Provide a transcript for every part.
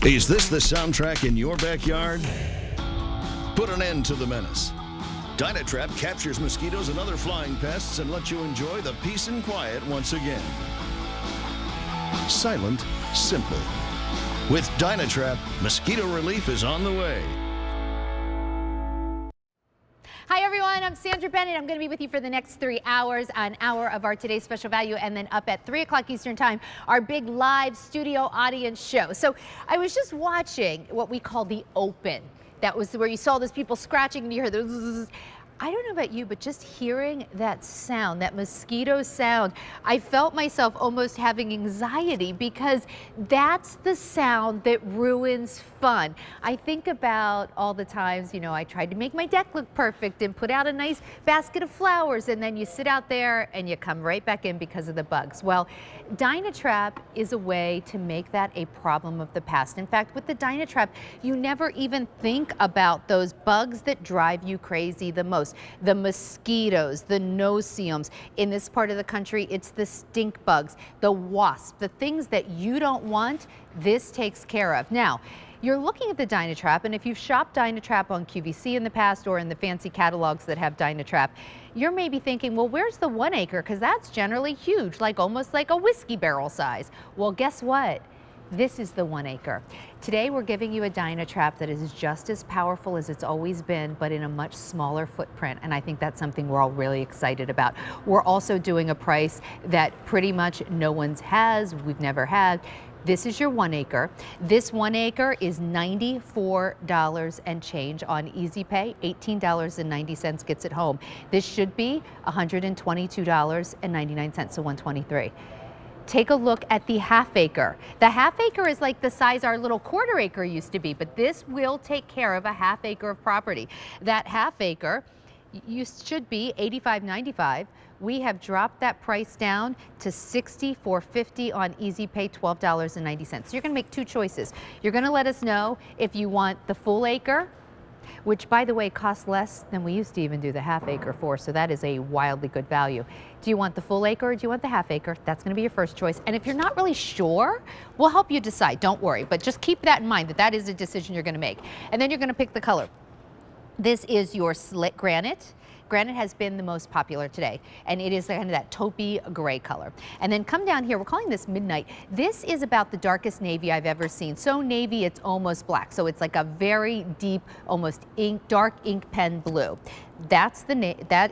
Is this the soundtrack in your backyard? Put an end to the menace. DynaTrap captures mosquitoes and other flying pests and lets you enjoy the peace and quiet once again. Silent, simple. With DynaTrap, mosquito relief is on the way. Hi everyone, I'm Sandra Bennett. I'm going to be with you for the next 3 hours, an hour of our Today's Special Value, and then up at 3 o'clock Eastern Time, our big live studio audience show. So I was just watching what we call the open. That was where you saw those people scratching and you heard the zzz. I don't know about you, but just hearing that sound, that mosquito sound, I felt myself almost having anxiety because that's the sound that ruins fun. I think about all the times, you know, I tried to make my deck look perfect and put out a nice basket of flowers, and then you sit out there and you come right back in because of the bugs. Well, DynaTrap is a way to make that a problem of the past. In fact, with the DynaTrap, you never even think about those bugs that drive you crazy the most. The mosquitoes, the no-see-ums. In this part of the country, it's the stink bugs, the wasps, the things that you don't want, this takes care of. Now, you're looking at the DynaTrap, and if you've shopped DynaTrap on QVC in the past or in the fancy catalogs that have DynaTrap, you're maybe thinking, well, where's the 1 acre? Because that's generally huge, like almost like a whiskey barrel size. Well, guess what? This is the 1 acre. Today we're giving you a DynaTrap that is just as powerful as it's always been, but in a much smaller footprint, and I think that's something we're all really excited about. We're also doing a price that pretty much no one's has, we've never had. This is your 1 acre. This 1 acre is $94 and change on Easy Pay. $18.90 gets it home. This should be $122.99, so $123. Take a look at the half acre. The half acre is like the size our little quarter acre used to be, but this will take care of a half acre of property. That half acre, you should be $85.95. We have dropped that price down to $64.50 on Easy Pay, $12.90. So you're gonna make 2 choices. You're gonna let us know if you want the full acre, which by the way costs less than we used to even do the half acre for, so that is a wildly good value. Do you want the full acre or do you want the half acre? That's going to be your first choice. And if you're not really sure, we'll help you decide, don't worry, but just keep that in mind that that is a decision you're going to make. And then you're going to pick the color. This is your slit granite. Granite has been the most popular today, and it is kind of that taupey gray color. And then come down here, we're calling this midnight. This is about the darkest navy I've ever seen. So navy, it's almost black. So it's like a very deep, almost dark ink pen blue. That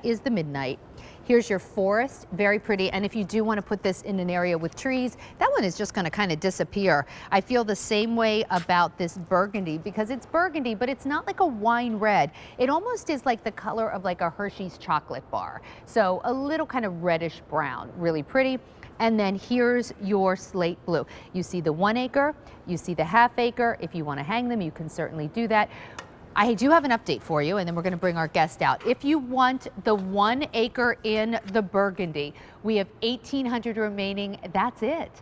is the midnight. Here's your forest, very pretty. And if you do want to put this in an area with trees, that one is just going to kind of disappear. I feel the same way about this burgundy because it's burgundy, but it's not like a wine red. It almost is like the color of like a Hershey's chocolate bar. So a little kind of reddish brown, really pretty. And then here's your slate blue. You see the 1 acre, you see the half acre. If you want to hang them, you can certainly do that. I do have an update for you, and then we're going to bring our guest out. If you want the 1 acre in the burgundy, we have 1,800 remaining. That's it.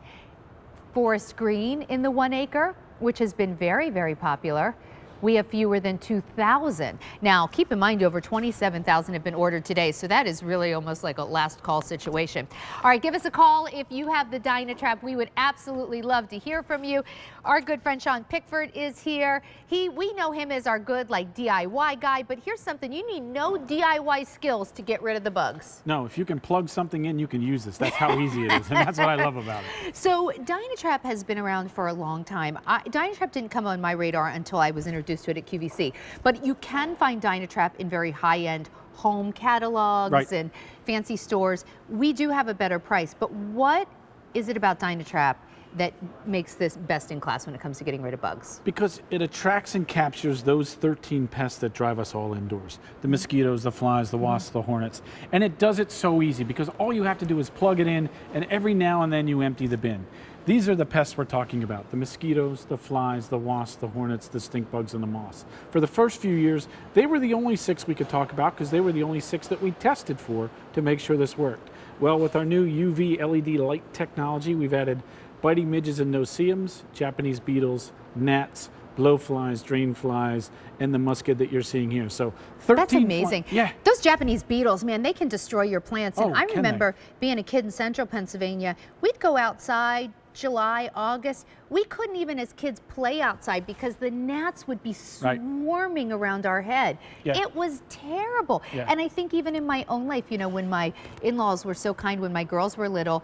Forest green in the 1 acre, which has been very, very popular. We have fewer than 2,000. Now, keep in mind, over 27,000 have been ordered today, so that is really almost like a last call situation. All right, give us a call if you have the DynaTrap. We would absolutely love to hear from you. Our good friend Sean Pickford is here. We know him as our good like DIY guy, but here's something, you need no DIY skills to get rid of the bugs. No, if you can plug something in, you can use this. That's how easy it is, and that's what I love about it. So DynaTrap has been around for a long time. DynaTrap didn't come on my radar until I was introduced to it at QVC, but you can find DynaTrap in very high-end home catalogs and fancy stores. We do have a better price, but what is it about DynaTrap that makes this best in class when it comes to getting rid of bugs? Because it attracts and captures those 13 pests that drive us all indoors. The mosquitoes, the flies, the wasps, the hornets. And it does it so easy because all you have to do is plug it in, and every now and then you empty the bin. These are the pests we're talking about: the mosquitoes, the flies, the wasps, the hornets, the stink bugs, and the moths. For the first few years, they were the only 6 we could talk about because they were the only 6 that we tested for to make sure this worked. Well, with our new UV LED light technology, we've added biting midges and no-see-ums, Japanese beetles, gnats, blowflies, drain flies, and the musket that you're seeing here. So 13. That's amazing. Yeah. Those Japanese beetles, man, they can destroy your plants. And Oh, I can remember being a kid in central Pennsylvania, we'd go outside July, August, we couldn't even as kids play outside because the gnats would be swarming around our head. Yeah. It was terrible. Yeah. And I think even in my own life, you know, when my in-laws were so kind, when my girls were little,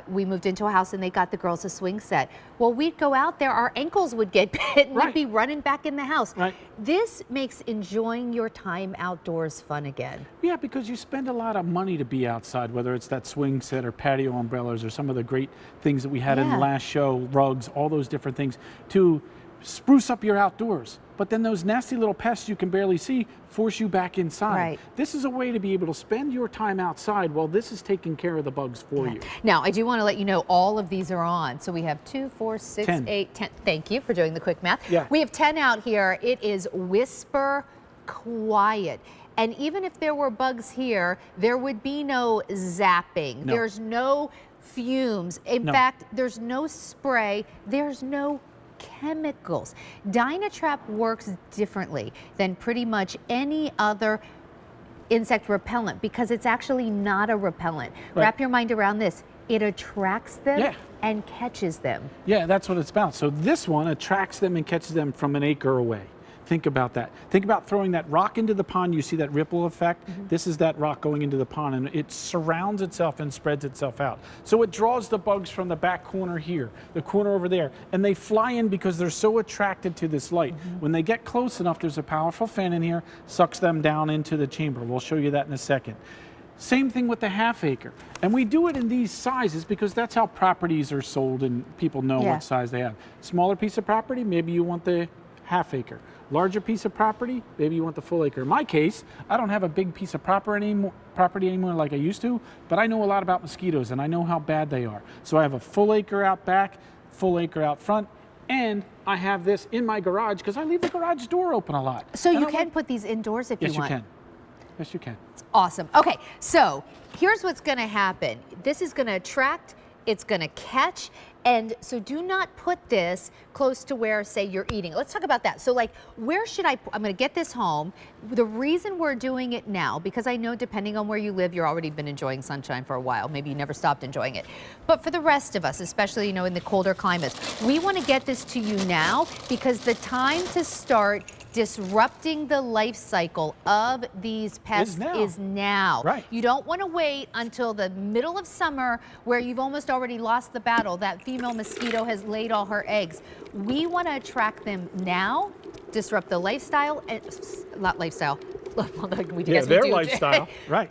we moved into a house and they got the girls a swing set. Well, we'd go out there, our ankles would get bit and we'd be running back in the house. Right. This makes enjoying your time outdoors fun again. Yeah, because you spend a lot of money to be outside, whether it's that swing set or patio umbrellas or some of the great things that we had in the last show, rugs, all those different things to spruce up your outdoors. But then those nasty little pests you can barely see force you back inside. Right. This is a way to be able to spend your time outside while this is taking care of the bugs for you. Now, I do want to let you know all of these are on. So we have 2, 4, 6, 10. 8, 10. Thank you for doing the quick math. Yeah. We have 10 out here. It is whisper quiet. And even if there were bugs here, there would be no zapping. No. There's no fumes. In fact, there's no spray. There's no chemicals. DynaTrap works differently than pretty much any other insect repellent because it's actually not a repellent. Wrap your mind around this. It attracts them and catches them. Yeah, that's what it's about. So this one attracts them and catches them from an acre away. Think about that. Think about throwing that rock into the pond. You see that ripple effect? This is that rock going into the pond, and it surrounds itself and spreads itself out. So it draws the bugs from the back corner here, the corner over there, and they fly in because they're so attracted to this light. When they get close enough, there's a powerful fan in here, sucks them down into the chamber. We'll show you that in a second. Same thing with the half acre. And we do it in these sizes because that's how properties are sold and people know what size they have. Smaller piece of property, maybe you want the half acre. Larger piece of property, maybe you want the full acre. In my case, I don't have a big piece of property anymore like I used to, but I know a lot about mosquitoes and I know how bad they are. So I have a full acre out back, full acre out front, and I have this in my garage because I leave the garage door open a lot. So you can put these indoors if you want. Yes, you can. Yes, you can. It's awesome. Okay, so here's what's going to happen. This is going to attract, it's going to catch, and so do not put this close to where, say, you're eating. Let's talk about that. So like, where should I'm going to get this home. The reason we're doing it now, because I know depending on where you live, you've already been enjoying sunshine for a while. Maybe you never stopped enjoying it. But for the rest of us, especially, you know, in the colder climates, we want to get this to you now because the time to start disrupting the life cycle of these pests is now. Right. You don't want to wait until the middle of summer where you've almost already lost the battle. That female mosquito has laid all her eggs. We want to attract them now, disrupt the lifestyle, not lifestyle. We do their lifestyle, right.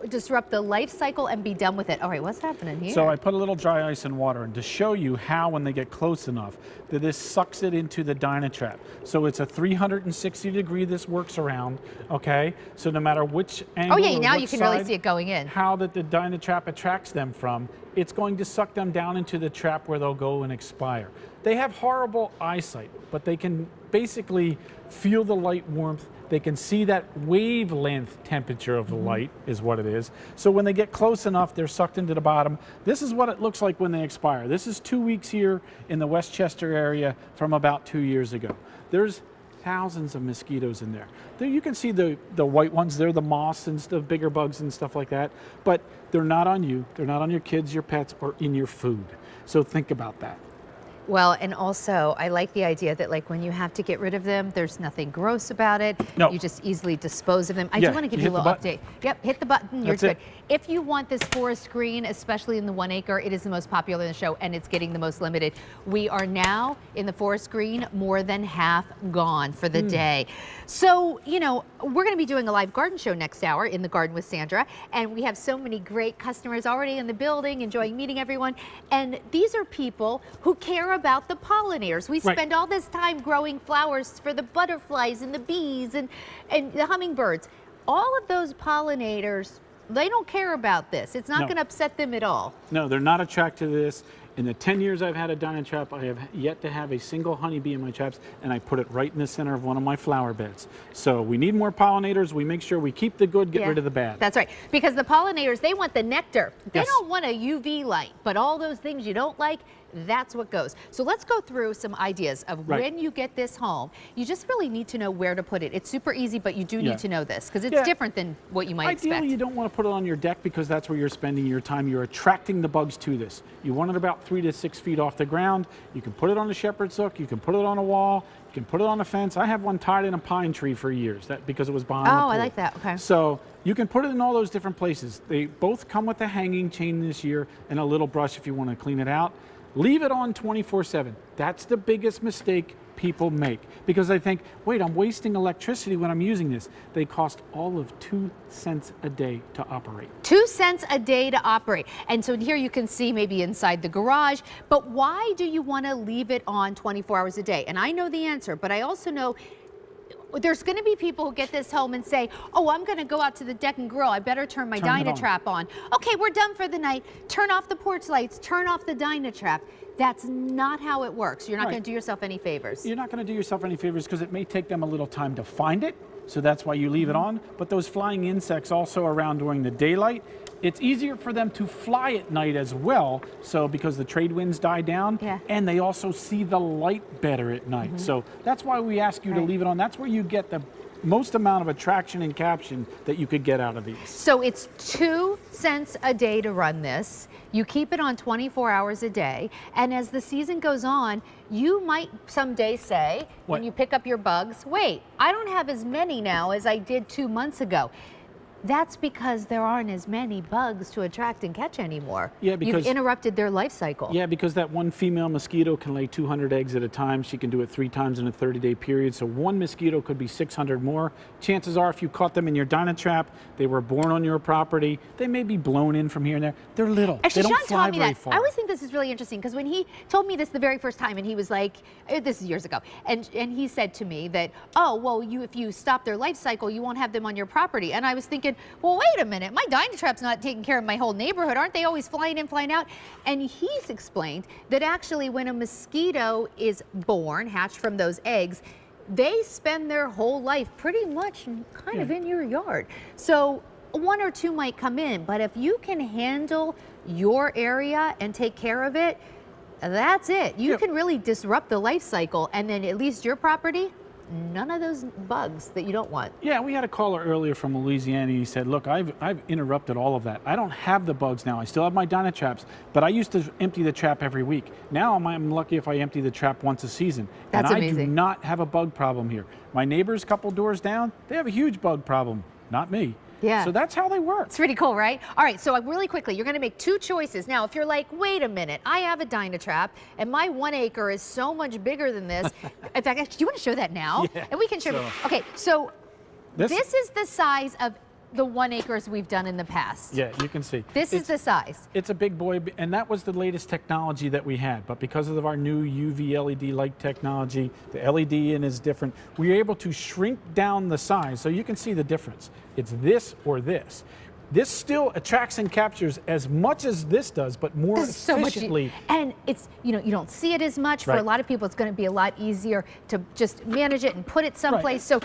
Disrupt the life cycle and be done with it. All right, what's happening here? So I put a little dry ice and water in to show you how, when they get close enough, that this sucks it into the DynaTrap. So it's a 360 degree this works around, okay? So no matter which angle now you can really see it going in. How that the DynaTrap attracts them from, it's going to suck them down into the trap where they'll go and expire. They have horrible eyesight, but they can basically feel the light warmth. They can see that wavelength temperature of the light is what it is. So when they get close enough, they're sucked into the bottom. This is what it looks like when they expire. This is 2 weeks here in the Westchester area from about 2 years ago. There's thousands of mosquitoes in there. There you can see the white ones. They're the moths and the bigger bugs and stuff like that. But they're not on you. They're not on your kids, your pets, or in your food. So think about that. Well, and also, I like the idea that, like, when you have to get rid of them, there's nothing gross about it. No. You just easily dispose of them. I do want to give you a little update. Yep, hit the button. You're good. If you want this forest green, especially in the 1 acre, it is the most popular in the show, and it's getting the most limited. We are now in the forest green, more than half gone for the day. So, you know, we're going to be doing a live garden show next hour in the garden with Sandra, and we have so many great customers already in the building, enjoying meeting everyone. And these are people who care about the pollinators. We spend all this time growing flowers for the butterflies and the bees and the hummingbirds. All of those pollinators, they don't care about this. It's not going to upset them at all. No, they're not attracted to this. In the 10 years I've had a DynaTrap, I have yet to have a single honeybee in my traps, and I put it right in the center of one of my flower beds. So we need more pollinators. We make sure we keep the good, get rid of the bad. That's right, because the pollinators, they want the nectar. They don't want a UV light, but all those things you don't like, that's what goes. So let's go through some ideas of when you get this home. You just really need to know where to put it. It's super easy, but you do need to know this because it's different than what you might expect. Ideally, you don't want to put it on your deck because that's where you're spending your time. You're attracting the bugs to this. You want it about 3 to 6 feet off the ground. You can put it on a shepherd's hook. You can put it on a wall. You can put it on a fence. I have one tied in a pine tree for years because it was behind the pool. I like that. Okay. So you can put it in all those different places. They both come with a hanging chain this year and a little brush if you want to clean it out. Leave it on 24/7. That's the biggest mistake people make because they think, wait, I'm wasting electricity when I'm using this. They cost all of 2 cents a day to operate. 2 cents a day to operate. And so here you can see maybe inside the garage, but why do you want to leave it on 24 hours a day? And I know the answer, but I also know there's going to be people who get this home and say, oh, I'm going to go out to the deck and grill. I better turn my DynaTrap on. Okay, we're done for the night. Turn off the porch lights. Turn off the DynaTrap. That's not how it works. You're not going to do yourself any favors. You're not going to do yourself any favors because it may take them a little time to find it. So that's why you leave it on. But those flying insects also around during the daylight, it's easier for them to fly at night as well. So because the trade winds die down and they also see the light better at night. So that's why we ask you to leave it on. That's where you get the most amount of attraction and caption that you could get out of these. So it's 2 cents a day to run this. You keep it on 24 hours a day. And as the season goes on, you might someday say, when you pick up your bugs, wait, I don't have as many now as I did 2 months ago. That's because there aren't as many bugs to attract and catch anymore. Yeah, because you've interrupted their life cycle. Yeah, because that one female mosquito can lay 200 eggs at a time. She can do it 3 times in a 30-day period. So one mosquito could be 600 more. Chances are, if you caught them in your DynaTrap, they were born on your property. They may be blown in from here and there. They're little. Actually, they don't Sean fly told me very that. far. I always think this is really interesting because when he told me this the very first time, and he was like, this is years ago, and he said to me that, oh, well, if you stop their life cycle, you won't have them on your property. And I was thinking, well, wait a minute, my DynaTrap's not taking care of my whole neighborhood. Aren't they always flying in, flying out? And he's explained that actually when a mosquito is born, hatched from those eggs, they spend their whole life pretty much kind of in your yard. So 1 or 2 might come in, but if you can handle your area and take care of it, that's it. You can really disrupt the life cycle, and then at least your property, none of those bugs that you don't want. Yeah, we had a caller earlier from Louisiana. He said, look, I've interrupted all of that. I don't have the bugs now. I still have my DynaTraps, but I used to empty the trap every week. Now I'm lucky if I empty the trap once a season. That's and amazing. I do not have a bug problem here. My neighbors, couple doors down, they have a huge bug problem. Not me. Yeah. So that's how they work. It's pretty cool, right? All right, so really quickly, you're gonna make 2 choices. Now, if you're like, wait a minute, I have a DynaTrap, and my 1 acre is so much bigger than this. In fact, do you wanna show that now? Yeah. And we can show, okay, so this is the size of the 1 acres we've done in the past. Yeah, you can see. This is the size. It's a big boy, and that was the latest technology that we had. But because of our new UV LED light technology, the LED in is different. We were able to shrink down the size, so you can see the difference. It's this or this. This still attracts and captures as much as this does, but more efficiently. So much, and it's, you don't see it as much. For a lot of people, it's going to be a lot easier to just manage it and put it someplace. So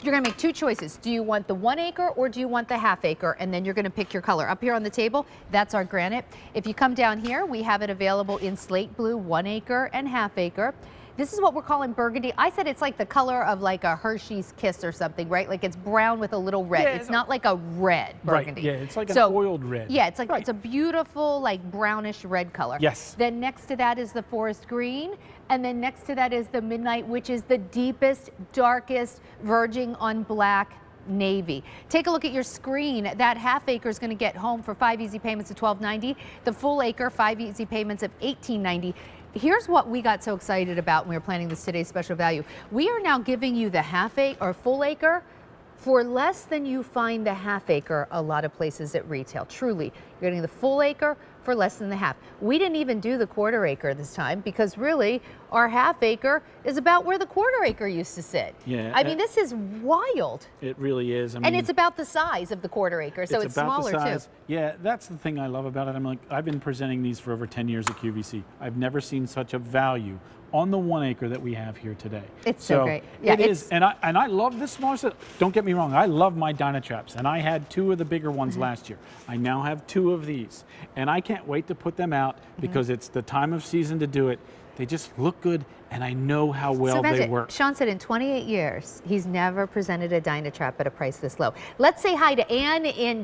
you're going to make 2 choices. Do you want the 1 acre or do you want the ½ acre? And then you're going to pick your color. Up here on the table, that's our granite. If you come down here, we have it available in slate blue, 1 acre and ½ acre. This is what we're calling burgundy. I said it's like the color of like a Hershey's Kiss or something, right? Like it's brown with a little red. Yeah, it's not like a red burgundy. Right, yeah, it's like an oiled red. Yeah, it's like it's a beautiful like brownish red color. Yes. Then next to that is the forest green, and then next to that is the midnight, which is the deepest, darkest, verging on black navy. Take a look at your screen. That ½ acre is going to get home for 5 easy payments of $12.90. The full acre, 5 easy payments of $18.90. Here's what we got so excited about when we were planning this today's special value. We are now giving you the ½ acre or full acre for less than you find the ½ acre a lot of places at retail. Truly, you're getting the full acre for less than the half. We didn't even do the quarter acre this time because really our ½ acre is about where the quarter acre used to sit. Yeah. I mean, this is wild. It really is. I mean, and it's about the size of the quarter acre, so it's about smaller the size. too. Yeah, that's the thing I love about it. I've been presenting these for over 10 years at QVC. I've never seen such a value on the 1 acre that we have here today. It's so great. Yeah, it is, and I love this small set. Don't get me wrong, I love my DynaTraps, and I had 2 of the bigger ones last year. I now have 2 of these, and can't wait to put them out because it's the time of season to do it. They just look good, and I know how well they work. Sean said in 28 years, he's never presented a DynaTrap at a price this low. Let's say hi to Ann in